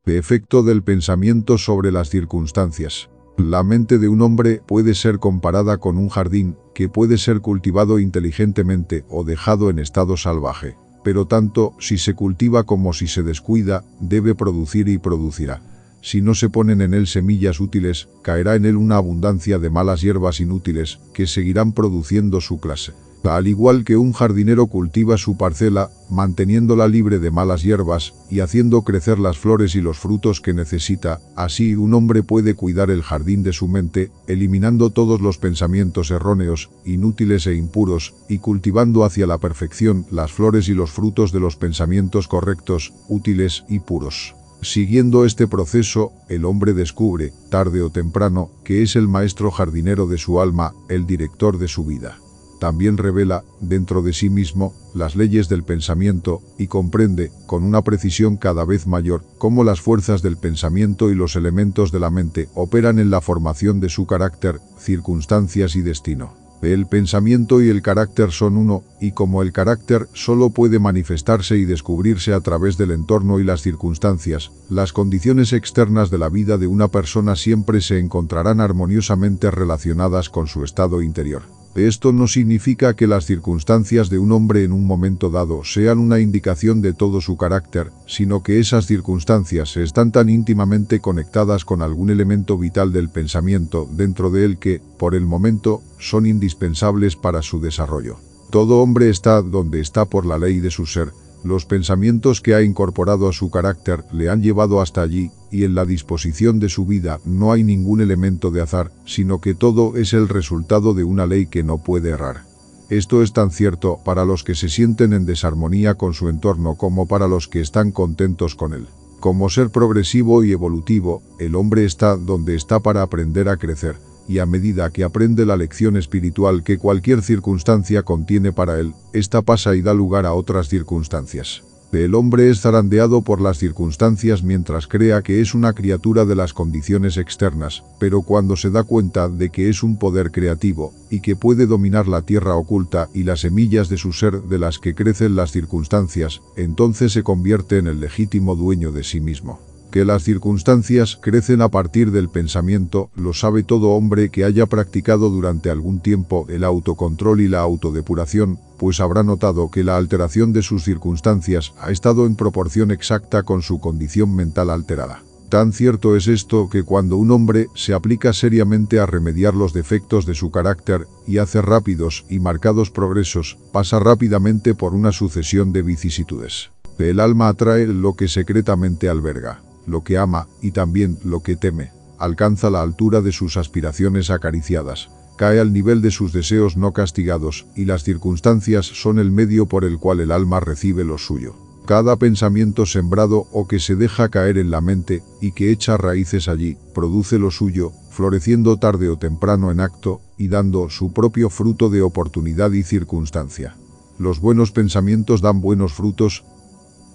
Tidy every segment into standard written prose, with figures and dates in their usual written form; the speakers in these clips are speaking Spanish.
Efecto del pensamiento sobre las circunstancias. La mente de un hombre puede ser comparada con un jardín que puede ser cultivado inteligentemente o dejado en estado salvaje. Pero tanto si se cultiva como si se descuida, debe producir y producirá. Si no se ponen en él semillas útiles, caerá en él una abundancia de malas hierbas inútiles que seguirán produciendo su clase. Al igual que un jardinero cultiva su parcela, manteniéndola libre de malas hierbas y haciendo crecer las flores y los frutos que necesita, así un hombre puede cuidar el jardín de su mente, eliminando todos los pensamientos erróneos, inútiles e impuros, y cultivando hacia la perfección las flores y los frutos de los pensamientos correctos, útiles y puros. Siguiendo este proceso, el hombre descubre, tarde o temprano, que es el maestro jardinero de su alma, el director de su vida. También revela, dentro de sí mismo, las leyes del pensamiento y comprende, con una precisión cada vez mayor, cómo las fuerzas del pensamiento y los elementos de la mente operan en la formación de su carácter, circunstancias y destino. El pensamiento y el carácter son uno, y como el carácter solo puede manifestarse y descubrirse a través del entorno y las circunstancias, las condiciones externas de la vida de una persona siempre se encontrarán armoniosamente relacionadas con su estado interior. Esto no significa que las circunstancias de un hombre en un momento dado sean una indicación de todo su carácter, sino que esas circunstancias están tan íntimamente conectadas con algún elemento vital del pensamiento dentro de él que, por el momento, son indispensables para su desarrollo. Todo hombre está donde está por la ley de su ser. Los pensamientos que ha incorporado a su carácter le han llevado hasta allí, y en la disposición de su vida no hay ningún elemento de azar, sino que todo es el resultado de una ley que no puede errar. Esto es tan cierto para los que se sienten en desarmonía con su entorno como para los que están contentos con él. Como ser progresivo y evolutivo, el hombre está donde está para aprender a crecer, y a medida que aprende la lección espiritual que cualquier circunstancia contiene para él, esta pasa y da lugar a otras circunstancias. El hombre es zarandeado por las circunstancias mientras crea que es una criatura de las condiciones externas, pero cuando se da cuenta de que es un poder creativo, y que puede dominar la tierra oculta y las semillas de su ser de las que crecen las circunstancias, entonces se convierte en el legítimo dueño de sí mismo. Que las circunstancias crecen a partir del pensamiento, lo sabe todo hombre que haya practicado durante algún tiempo el autocontrol y la autodepuración, pues habrá notado que la alteración de sus circunstancias ha estado en proporción exacta con su condición mental alterada. Tan cierto es esto que cuando un hombre se aplica seriamente a remediar los defectos de su carácter y hace rápidos y marcados progresos, pasa rápidamente por una sucesión de vicisitudes. El alma atrae lo que secretamente alberga, lo que ama y también lo que teme, alcanza la altura de sus aspiraciones acariciadas, cae al nivel de sus deseos no castigados, y las circunstancias son el medio por el cual el alma recibe lo suyo. Cada pensamiento sembrado o que se deja caer en la mente y que echa raíces allí, produce lo suyo, floreciendo tarde o temprano en acto y dando su propio fruto de oportunidad y circunstancia. Los buenos pensamientos dan buenos frutos.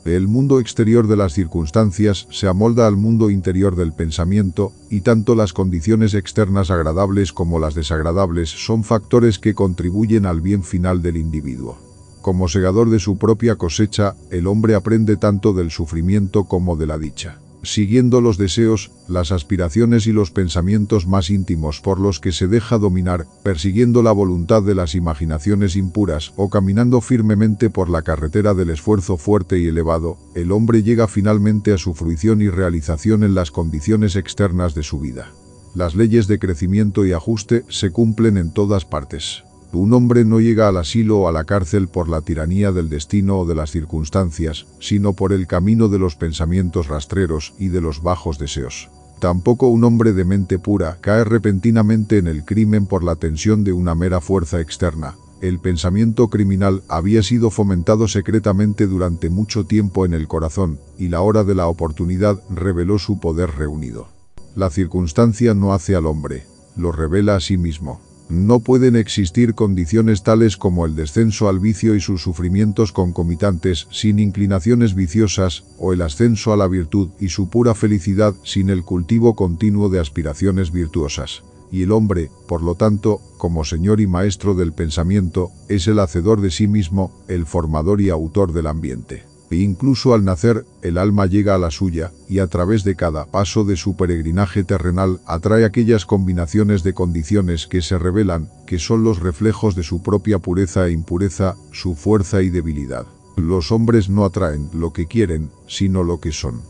El mundo exterior de las circunstancias se amolda al mundo interior del pensamiento, y tanto las condiciones externas agradables como las desagradables son factores que contribuyen al bien final del individuo. Como segador de su propia cosecha, el hombre aprende tanto del sufrimiento como de la dicha. Siguiendo los deseos, las aspiraciones y los pensamientos más íntimos por los que se deja dominar, persiguiendo la voluntad de las imaginaciones impuras o caminando firmemente por la carretera del esfuerzo fuerte y elevado, el hombre llega finalmente a su fruición y realización en las condiciones externas de su vida. Las leyes de crecimiento y ajuste se cumplen en todas partes. Un hombre no llega al asilo o a la cárcel por la tiranía del destino o de las circunstancias, sino por el camino de los pensamientos rastreros y de los bajos deseos. Tampoco un hombre de mente pura cae repentinamente en el crimen por la tensión de una mera fuerza externa. El pensamiento criminal había sido fomentado secretamente durante mucho tiempo en el corazón, y la hora de la oportunidad reveló su poder reunido. La circunstancia no hace al hombre, lo revela a sí mismo. No pueden existir condiciones tales como el descenso al vicio y sus sufrimientos concomitantes sin inclinaciones viciosas, o el ascenso a la virtud y su pura felicidad sin el cultivo continuo de aspiraciones virtuosas. Y el hombre, por lo tanto, como señor y maestro del pensamiento, es el hacedor de sí mismo, el formador y autor del ambiente. E incluso al nacer, el alma llega a la suya, y a través de cada paso de su peregrinaje terrenal atrae aquellas combinaciones de condiciones que se revelan, que son los reflejos de su propia pureza e impureza, su fuerza y debilidad. Los hombres no atraen lo que quieren, sino lo que son.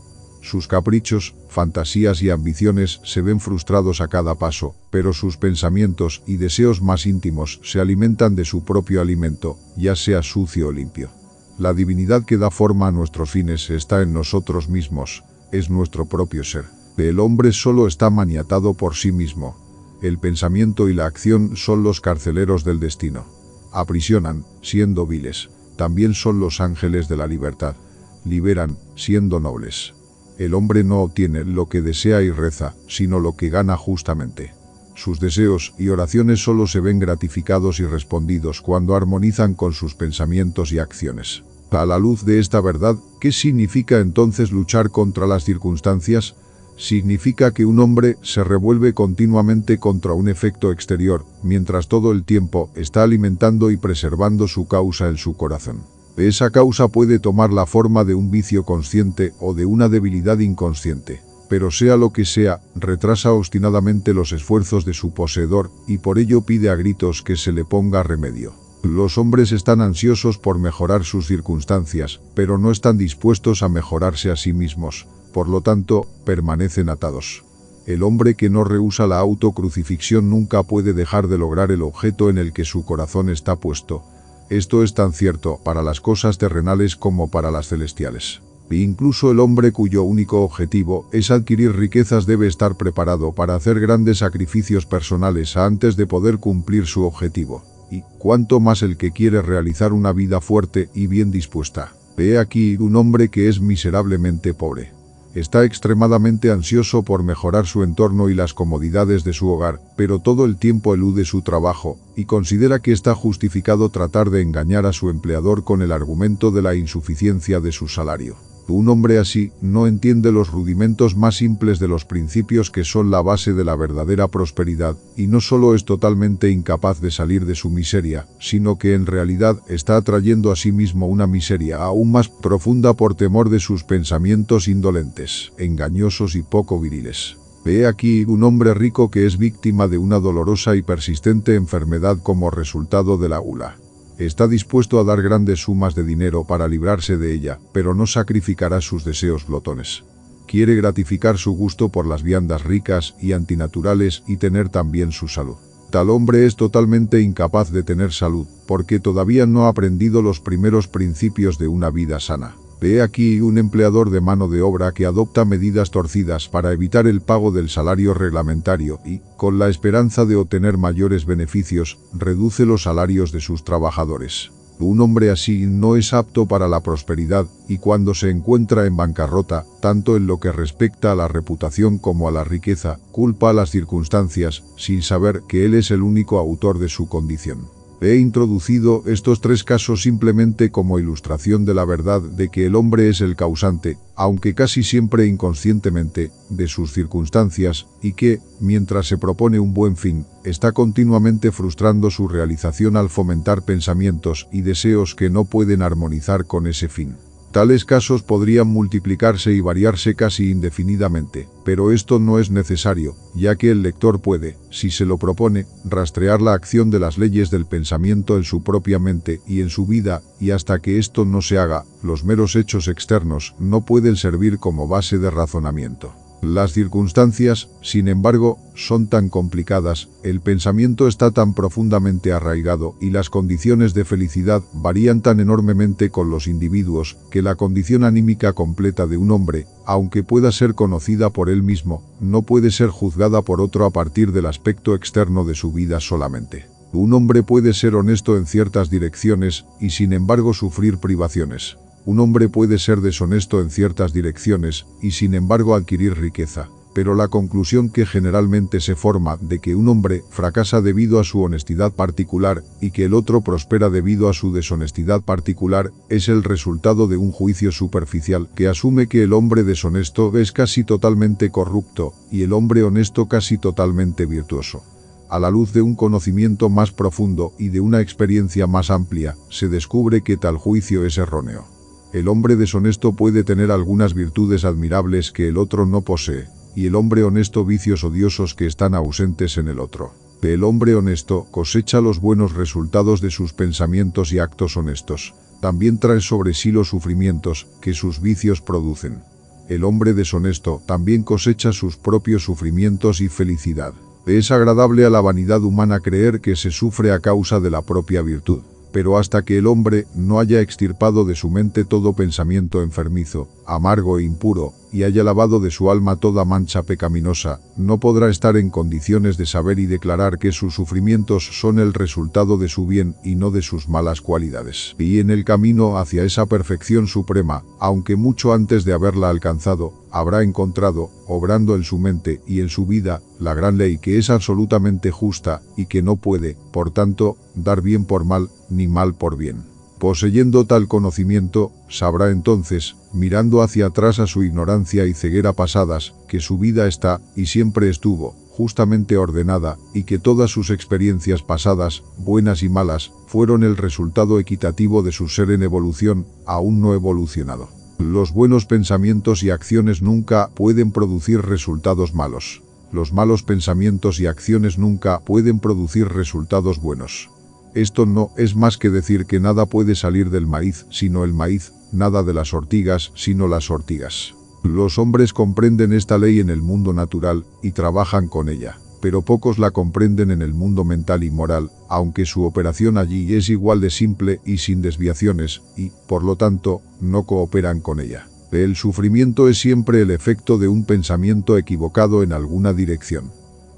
Sus caprichos, fantasías y ambiciones se ven frustrados a cada paso, pero sus pensamientos y deseos más íntimos se alimentan de su propio alimento, ya sea sucio o limpio. La divinidad que da forma a nuestros fines está en nosotros mismos, es nuestro propio ser. El hombre solo está maniatado por sí mismo. El pensamiento y la acción son los carceleros del destino. Aprisionan, siendo viles. También son los ángeles de la libertad. Liberan, siendo nobles. El hombre no obtiene lo que desea y reza, sino lo que gana justamente. Sus deseos y oraciones solo se ven gratificados y respondidos cuando armonizan con sus pensamientos y acciones. A la luz de esta verdad, ¿qué significa entonces luchar contra las circunstancias? Significa que un hombre se revuelve continuamente contra un efecto exterior, mientras todo el tiempo está alimentando y preservando su causa en su corazón. Esa causa puede tomar la forma de un vicio consciente o de una debilidad inconsciente. Pero sea lo que sea, retrasa obstinadamente los esfuerzos de su poseedor y por ello pide a gritos que se le ponga remedio. Los hombres están ansiosos por mejorar sus circunstancias, pero no están dispuestos a mejorarse a sí mismos, por lo tanto, permanecen atados. El hombre que no rehúsa la autocrucifixión nunca puede dejar de lograr el objeto en el que su corazón está puesto. Esto es tan cierto para las cosas terrenales como para las celestiales. Incluso el hombre cuyo único objetivo es adquirir riquezas debe estar preparado para hacer grandes sacrificios personales antes de poder cumplir su objetivo. Y cuanto más el que quiere realizar una vida fuerte y bien dispuesta. He aquí un hombre que es miserablemente pobre. Está extremadamente ansioso por mejorar su entorno y las comodidades de su hogar, pero todo el tiempo elude su trabajo, y considera que está justificado tratar de engañar a su empleador con el argumento de la insuficiencia de su salario. Un hombre así no entiende los rudimentos más simples de los principios que son la base de la verdadera prosperidad, y no solo es totalmente incapaz de salir de su miseria, sino que en realidad está atrayendo a sí mismo una miseria aún más profunda por temor de sus pensamientos indolentes, engañosos y poco viriles. He aquí un hombre rico que es víctima de una dolorosa y persistente enfermedad como resultado de la gula. Está dispuesto a dar grandes sumas de dinero para librarse de ella, pero no sacrificará sus deseos glotones. Quiere gratificar su gusto por las viandas ricas y antinaturales y tener también su salud. Tal hombre es totalmente incapaz de tener salud, porque todavía no ha aprendido los primeros principios de una vida sana. He aquí un empleador de mano de obra que adopta medidas torcidas para evitar el pago del salario reglamentario y, con la esperanza de obtener mayores beneficios, reduce los salarios de sus trabajadores. Un hombre así no es apto para la prosperidad y cuando se encuentra en bancarrota, tanto en lo que respecta a la reputación como a la riqueza, culpa a las circunstancias, sin saber que él es el único autor de su condición. He introducido estos tres casos simplemente como ilustración de la verdad de que el hombre es el causante, aunque casi siempre inconscientemente, de sus circunstancias, y que, mientras se propone un buen fin, está continuamente frustrando su realización al fomentar pensamientos y deseos que no pueden armonizar con ese fin. Tales casos podrían multiplicarse y variarse casi indefinidamente, pero esto no es necesario, ya que el lector puede, si se lo propone, rastrear la acción de las leyes del pensamiento en su propia mente y en su vida, y hasta que esto no se haga, los meros hechos externos no pueden servir como base de razonamiento. Las circunstancias, sin embargo, son tan complicadas, el pensamiento está tan profundamente arraigado y las condiciones de felicidad varían tan enormemente con los individuos que la condición anímica completa de un hombre, aunque pueda ser conocida por él mismo, no puede ser juzgada por otro a partir del aspecto externo de su vida solamente. Un hombre puede ser honesto en ciertas direcciones y sin embargo sufrir privaciones. Un hombre puede ser deshonesto en ciertas direcciones y sin embargo adquirir riqueza, pero la conclusión que generalmente se forma de que un hombre fracasa debido a su honestidad particular y que el otro prospera debido a su deshonestidad particular es el resultado de un juicio superficial que asume que el hombre deshonesto es casi totalmente corrupto y el hombre honesto casi totalmente virtuoso. A la luz de un conocimiento más profundo y de una experiencia más amplia, se descubre que tal juicio es erróneo. El hombre deshonesto puede tener algunas virtudes admirables que el otro no posee, y el hombre honesto vicios odiosos que están ausentes en el otro. El hombre honesto cosecha los buenos resultados de sus pensamientos y actos honestos. También trae sobre sí los sufrimientos que sus vicios producen. El hombre deshonesto también cosecha sus propios sufrimientos y felicidad. Es agradable a la vanidad humana creer que se sufre a causa de la propia virtud. Pero hasta que el hombre no haya extirpado de su mente todo pensamiento enfermizo, amargo e impuro, y haya lavado de su alma toda mancha pecaminosa, no podrá estar en condiciones de saber y declarar que sus sufrimientos son el resultado de su bien y no de sus malas cualidades. Y en el camino hacia esa perfección suprema, aunque mucho antes de haberla alcanzado, habrá encontrado, obrando en su mente y en su vida, la gran ley que es absolutamente justa y que no puede, por tanto, dar bien por mal, ni mal por bien. Poseyendo tal conocimiento, sabrá entonces, mirando hacia atrás a su ignorancia y ceguera pasadas, que su vida está, y siempre estuvo, justamente ordenada, y que todas sus experiencias pasadas, buenas y malas, fueron el resultado equitativo de su ser en evolución, aún no evolucionado. Los buenos pensamientos y acciones nunca pueden producir resultados malos. Los malos pensamientos y acciones nunca pueden producir resultados buenos. Esto no es más que decir que nada puede salir del maíz sino el maíz, nada de las ortigas sino las ortigas. Los hombres comprenden esta ley en el mundo natural y trabajan con ella, pero pocos la comprenden en el mundo mental y moral, aunque su operación allí es igual de simple y sin desviaciones, y, por lo tanto, no cooperan con ella. El sufrimiento es siempre el efecto de un pensamiento equivocado en alguna dirección.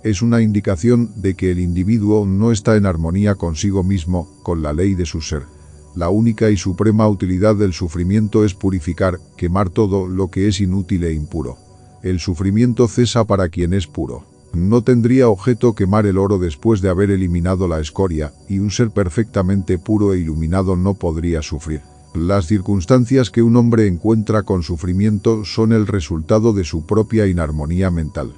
Es una indicación de que el individuo no está en armonía consigo mismo, con la ley de su ser. La única y suprema utilidad del sufrimiento es purificar, quemar todo lo que es inútil e impuro. El sufrimiento cesa para quien es puro. No tendría objeto quemar el oro después de haber eliminado la escoria, y un ser perfectamente puro e iluminado no podría sufrir. Las circunstancias que un hombre encuentra con sufrimiento son el resultado de su propia inarmonía mental.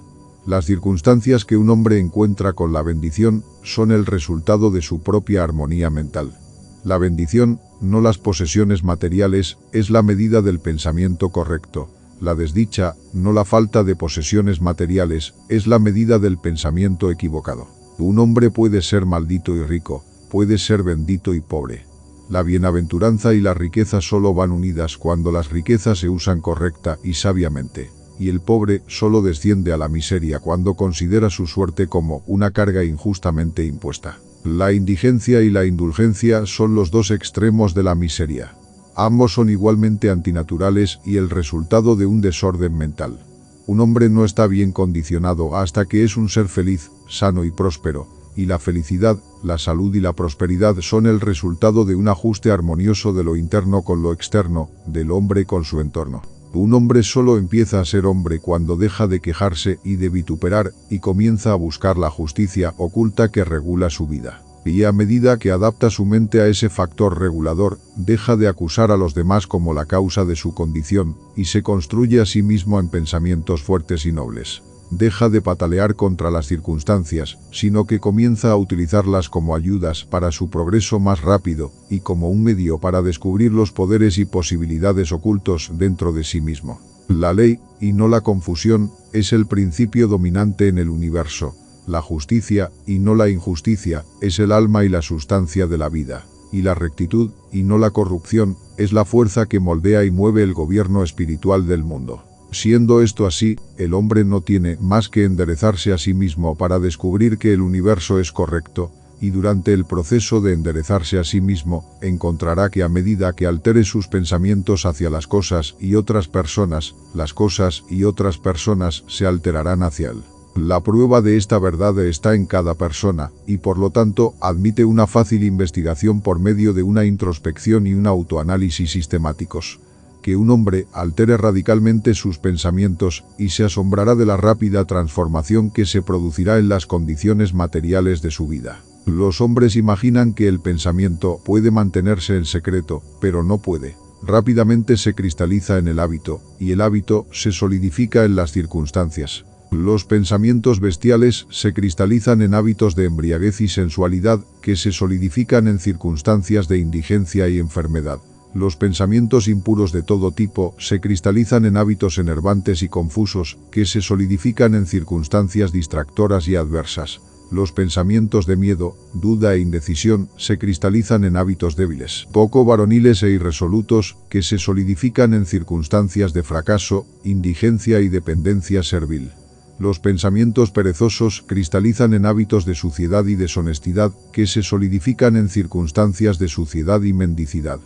Las circunstancias que un hombre encuentra con la bendición son el resultado de su propia armonía mental. La bendición, no las posesiones materiales, es la medida del pensamiento correcto. La desdicha, no la falta de posesiones materiales, es la medida del pensamiento equivocado. Un hombre puede ser maldito y rico, puede ser bendito y pobre. La bienaventuranza y la riqueza solo van unidas cuando las riquezas se usan correcta y sabiamente. Y el pobre solo desciende a la miseria cuando considera su suerte como una carga injustamente impuesta. La indigencia y la indulgencia son los dos extremos de la miseria. Ambos son igualmente antinaturales y el resultado de un desorden mental. Un hombre no está bien condicionado hasta que es un ser feliz, sano y próspero, y la felicidad, la salud y la prosperidad son el resultado de un ajuste armonioso de lo interno con lo externo, del hombre con su entorno. Un hombre solo empieza a ser hombre cuando deja de quejarse y de vituperar y comienza a buscar la justicia oculta que regula su vida. Y a medida que adapta su mente a ese factor regulador, deja de acusar a los demás como la causa de su condición y se construye a sí mismo en pensamientos fuertes y nobles. Deja de patalear contra las circunstancias, sino que comienza a utilizarlas como ayudas para su progreso más rápido y como un medio para descubrir los poderes y posibilidades ocultos dentro de sí mismo. La ley, y no la confusión, es el principio dominante en el universo. La justicia, y no la injusticia, es el alma y la sustancia de la vida. Y la rectitud, y no la corrupción, es la fuerza que moldea y mueve el gobierno espiritual del mundo. Siendo esto así, el hombre no tiene más que enderezarse a sí mismo para descubrir que el universo es correcto, y durante el proceso de enderezarse a sí mismo, encontrará que a medida que altere sus pensamientos hacia las cosas y otras personas, las cosas y otras personas se alterarán hacia él. La prueba de esta verdad está en cada persona, y por lo tanto admite una fácil investigación por medio de una introspección y un autoanálisis sistemáticos. Que un hombre altere radicalmente sus pensamientos y se asombrará de la rápida transformación que se producirá en las condiciones materiales de su vida. Los hombres imaginan que el pensamiento puede mantenerse en secreto, pero no puede. Rápidamente se cristaliza en el hábito, y el hábito se solidifica en las circunstancias. Los pensamientos bestiales se cristalizan en hábitos de embriaguez y sensualidad que se solidifican en circunstancias de indigencia y enfermedad. Los pensamientos impuros de todo tipo se cristalizan en hábitos enervantes y confusos que se solidifican en circunstancias distractoras y adversas. Los pensamientos de miedo, duda e indecisión se cristalizan en hábitos débiles, poco varoniles e irresolutos que se solidifican en circunstancias de fracaso, indigencia y dependencia servil. Los pensamientos perezosos cristalizan en hábitos de suciedad y deshonestidad que se solidifican en circunstancias de suciedad y mendicidad.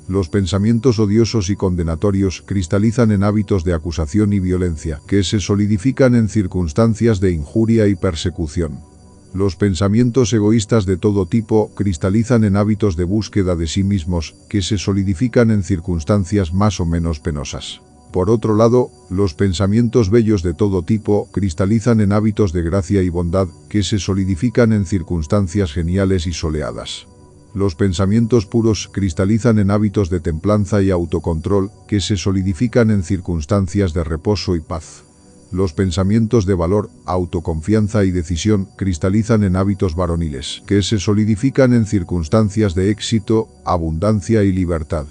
Los pensamientos odiosos y condenatorios cristalizan en hábitos de acusación y violencia que se solidifican en circunstancias de injuria y persecución. Los pensamientos egoístas de todo tipo cristalizan en hábitos de búsqueda de sí mismos que se solidifican en circunstancias más o menos penosas. Por otro lado, los pensamientos bellos de todo tipo cristalizan en hábitos de gracia y bondad que se solidifican en circunstancias geniales y soleadas. Los pensamientos puros cristalizan en hábitos de templanza y autocontrol que se solidifican en circunstancias de reposo y paz. Los pensamientos de valor, autoconfianza y decisión cristalizan en hábitos varoniles que se solidifican en circunstancias de éxito, abundancia y libertad.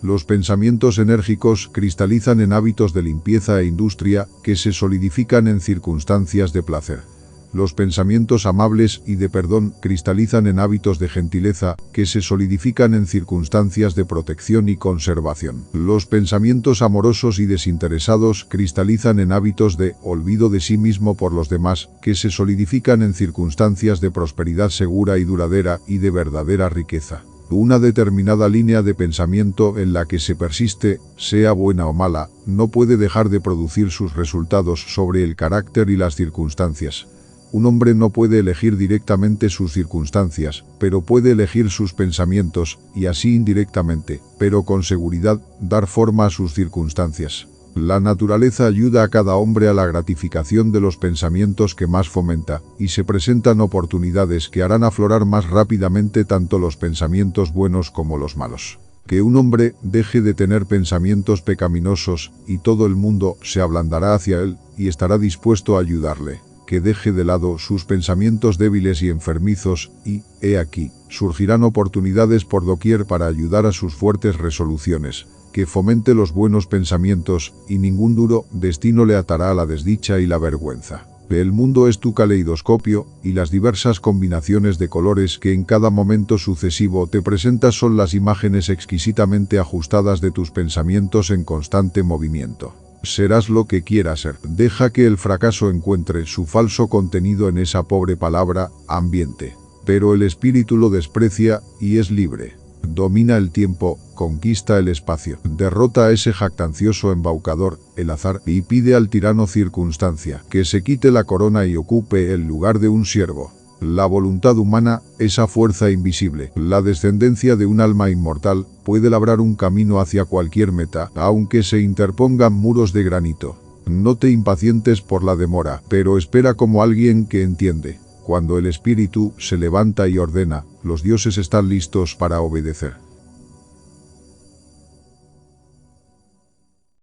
Los pensamientos enérgicos cristalizan en hábitos de limpieza e industria que se solidifican en circunstancias de placer. Los pensamientos amables y de perdón cristalizan en hábitos de gentileza que se solidifican en circunstancias de protección y conservación. Los pensamientos amorosos y desinteresados cristalizan en hábitos de olvido de sí mismo por los demás que se solidifican en circunstancias de prosperidad segura y duradera y de verdadera riqueza. Una determinada línea de pensamiento en la que se persiste, sea buena o mala, no puede dejar de producir sus resultados sobre el carácter y las circunstancias. Un hombre no puede elegir directamente sus circunstancias, pero puede elegir sus pensamientos, y así indirectamente, pero con seguridad, dar forma a sus circunstancias. La naturaleza ayuda a cada hombre a la gratificación de los pensamientos que más fomenta, y se presentan oportunidades que harán aflorar más rápidamente tanto los pensamientos buenos como los malos. Que un hombre deje de tener pensamientos pecaminosos, y todo el mundo se ablandará hacia él, y estará dispuesto a ayudarle. Que deje de lado sus pensamientos débiles y enfermizos, y, he aquí, surgirán oportunidades por doquier para ayudar a sus fuertes resoluciones. Que fomente los buenos pensamientos, y ningún duro destino le atará a la desdicha y la vergüenza. El mundo es tu caleidoscopio, y las diversas combinaciones de colores que en cada momento sucesivo te presentas son las imágenes exquisitamente ajustadas de tus pensamientos en constante movimiento. Serás lo que quieras ser. Deja que el fracaso encuentre su falso contenido en esa pobre palabra, ambiente. Pero el espíritu lo desprecia, y es libre. Domina el tiempo, conquista el espacio, derrota a ese jactancioso embaucador, el azar, y pide al tirano circunstancia que se quite la corona y ocupe el lugar de un siervo. La voluntad humana, esa fuerza invisible, la descendencia de un alma inmortal, puede labrar un camino hacia cualquier meta, aunque se interpongan muros de granito. No te impacientes por la demora, pero espera como alguien que entiende. Cuando el espíritu se levanta y ordena, los dioses están listos para obedecer.